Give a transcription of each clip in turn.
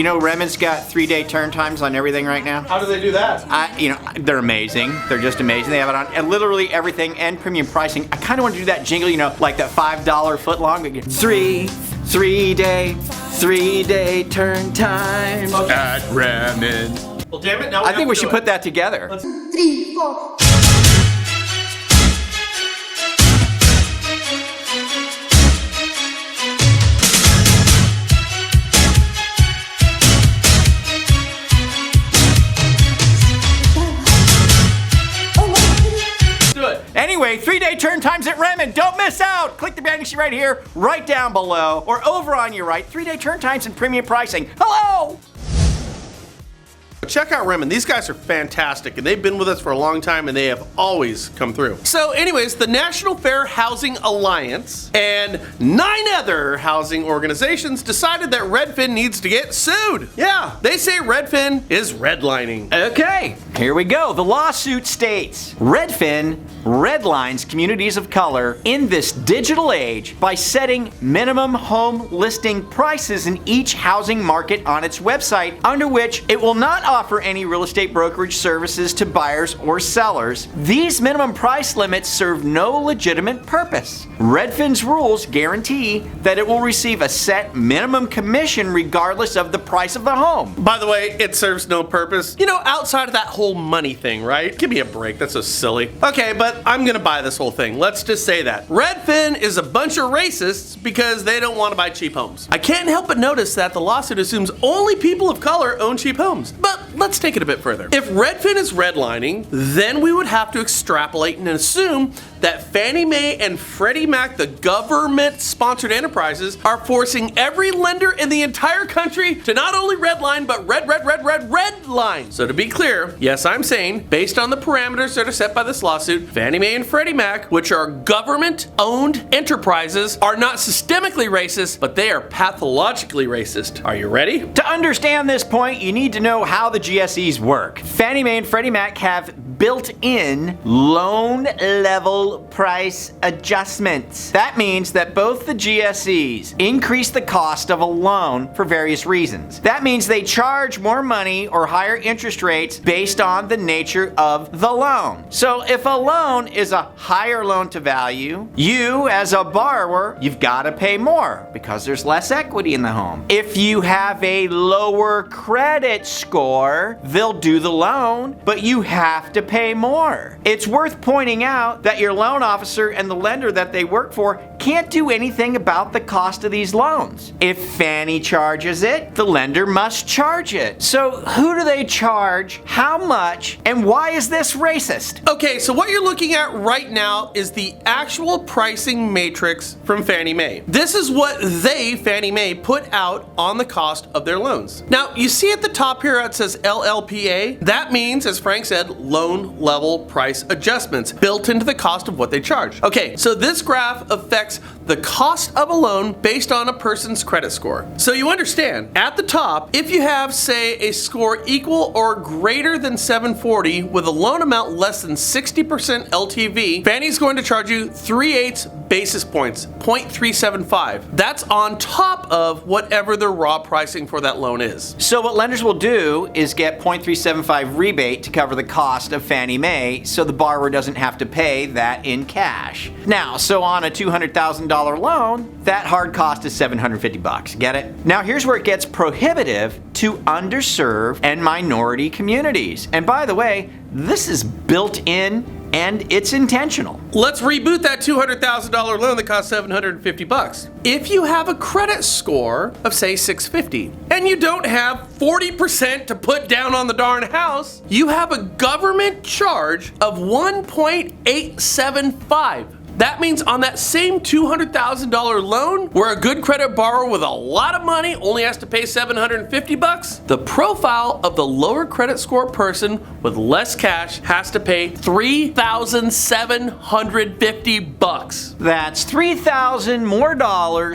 You know Refin's got 3-day turn times on everything right now? How do they do that? They're amazing. They're just amazing. They have it on literally everything and premium pricing. I kind of want to do that jingle, like that $5 foot long. 3-day turn time at Refin. Well, damn it, now I think we should put that together. 3, 4. Anyway, 3-day turn times at Refin. Don't miss out. Click the banner sheet right here, right down below, or over on your right. 3-day turn times and premium pricing. Hello! Check out Refin. These guys are fantastic, and they've been with us for a long time, and they have always come through. So anyways, the National Fair Housing Alliance and 9 other housing organizations decided that Redfin needs to get sued. Yeah, they say Redfin is redlining. Okay, here we go. The lawsuit states, Redfin redlines communities of color in this digital age by setting minimum home listing prices in each housing market on its website, under which it will not offer any real estate brokerage services to buyers or sellers. These minimum price limits serve no legitimate purpose. Redfin's rules guarantee that it will receive a set minimum commission regardless of the price of the home. By the way, it serves no purpose. Outside of that whole money thing, right? Give me a break, that's so silly. Okay, but I'm gonna buy this whole thing. Let's just say that. Redfin is a bunch of racists because they don't want to buy cheap homes. I can't help but notice that the lawsuit assumes only people of color own cheap homes. But let's take it a bit further. If Redfin is redlining, then we would have to extrapolate and assume that Fannie Mae and Freddie Mac, the government-sponsored enterprises, are forcing every lender in the entire country to not only redline, but redline. So to be clear, yes, I'm saying, based on the parameters that are set by this lawsuit, Fannie Mae and Freddie Mac, which are government-owned enterprises, are not systemically racist, but they are pathologically racist. Are you ready? To understand this point, you need to know how the GSEs work. Fannie Mae and Freddie Mac have built-in loan level price adjustments. That means that both the GSEs increase the cost of a loan for various reasons. That means they charge more money or higher interest rates based on the nature of the loan. So if a loan is a higher loan to value, you as a borrower, you've got to pay more because there's less equity in the home. If you have a lower credit score, they'll do the loan, but you have to pay more. It's worth pointing out that your loan officer and the lender that they work for can't do anything about the cost of these loans. If Fannie charges it, the lender must charge it. So who do they charge, how much, and why is this racist? Okay, so what you're looking at right now is the actual pricing matrix from Fannie Mae. This is what they, Fannie Mae, put out on the cost of their loans. Now, you see at the top here it says LLPA. That means, as Frank said, loan level price adjustments built into the cost of what they charge. Okay, so this graph affects the cost of a loan based on a person's credit score. So you understand, at the top, if you have, say, a score equal or greater than 740 with a loan amount less than 60% LTV, Fannie's going to charge you 3/8 basis points, 0.375. That's on top of whatever the raw pricing for that loan is. So what lenders will do is get 0.375 rebate to cover the cost of Fannie Mae so the borrower doesn't have to pay that in cash. Now, so on a $200,000 loan, that hard cost is $750. Get it? Now here's where it gets prohibitive to underserved and minority communities. And by the way, this is built in and it's intentional. Let's reboot that $200,000 loan that costs $750. If you have a credit score of say 650 and you don't have 40% to put down on the darn house, you have a government charge of 1.875. That means on that same $200,000 loan, where a good credit borrower with a lot of money only has to pay $750, the profile of the lower credit score person with less cash has to pay $3,750. That's $3,000 more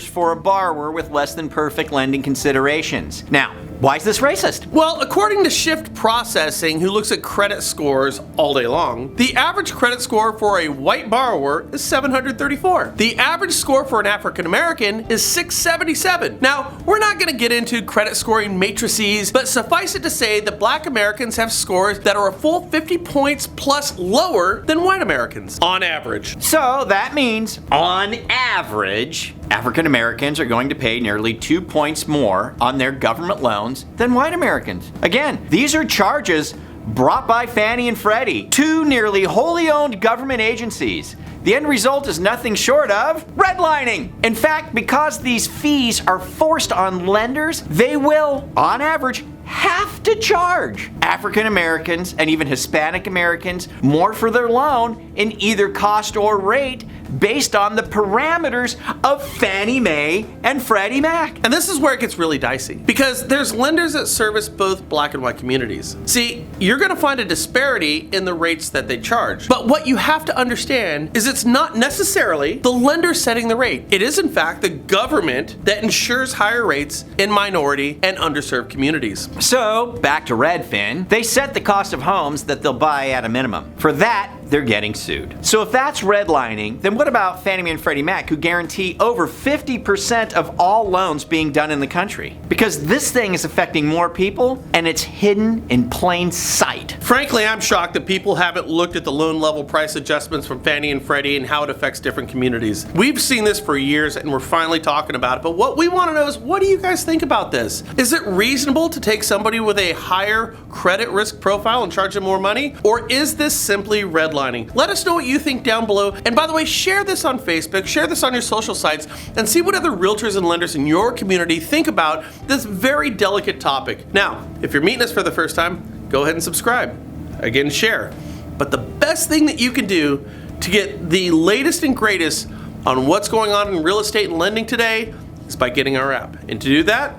for a borrower with less than perfect lending considerations. Now, Why is this racist? Well, according to Shift Processing, who looks at credit scores all day long, the average credit score for a white borrower is 734. The average score for an African American is 677. Now, we're not going to get into credit scoring matrices, but suffice it to say that black Americans have scores that are a full 50 points plus lower than white Americans, on average. So that means, on average, African Americans are going to pay nearly 2 points more on their government loans than white Americans. Again, these are charges brought by Fannie and Freddie, two nearly wholly owned government agencies. The end result is nothing short of redlining. In fact, because these fees are forced on lenders, they will, on average, have to charge African Americans and even Hispanic Americans more for their loan in either cost or rate based on the parameters of Fannie Mae and Freddie Mac. And this is where it gets really dicey, because there's lenders that service both black and white communities. See, you're going to find a disparity in the rates that they charge. But what you have to understand is it's not necessarily the lender setting the rate. It is in fact the government that ensures higher rates in minority and underserved communities. So, back to Redfin, they set the cost of homes that they'll buy at a minimum. For that, they're getting sued. So if that's redlining, then what about Fannie Mae and Freddie Mac, who guarantee over 50% of all loans being done in the country? Because this thing is affecting more people, and it's hidden in plain sight. Frankly, I'm shocked that people haven't looked at the loan level price adjustments from Fannie and Freddie and how it affects different communities. We've seen this for years, and we're finally talking about it, but what we want to know is, what do you guys think about this? Is it reasonable to take somebody with a higher credit risk profile and charge them more money? Or is this simply redlining? Let us know what you think down below. And by the way, share this on Facebook, share this on your social sites, and see what other realtors and lenders in your community think about this very delicate topic. Now, if you're meeting us for the first time, go ahead and subscribe. Again, share. But the best thing that you can do to get the latest and greatest on what's going on in real estate and lending today is by getting our app. And to do that,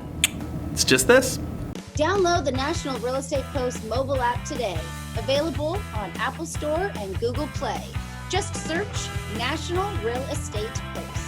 it's just this. Download the National Real Estate Post mobile app today. Available on Apple Store and Google Play. Just search National Real Estate Post.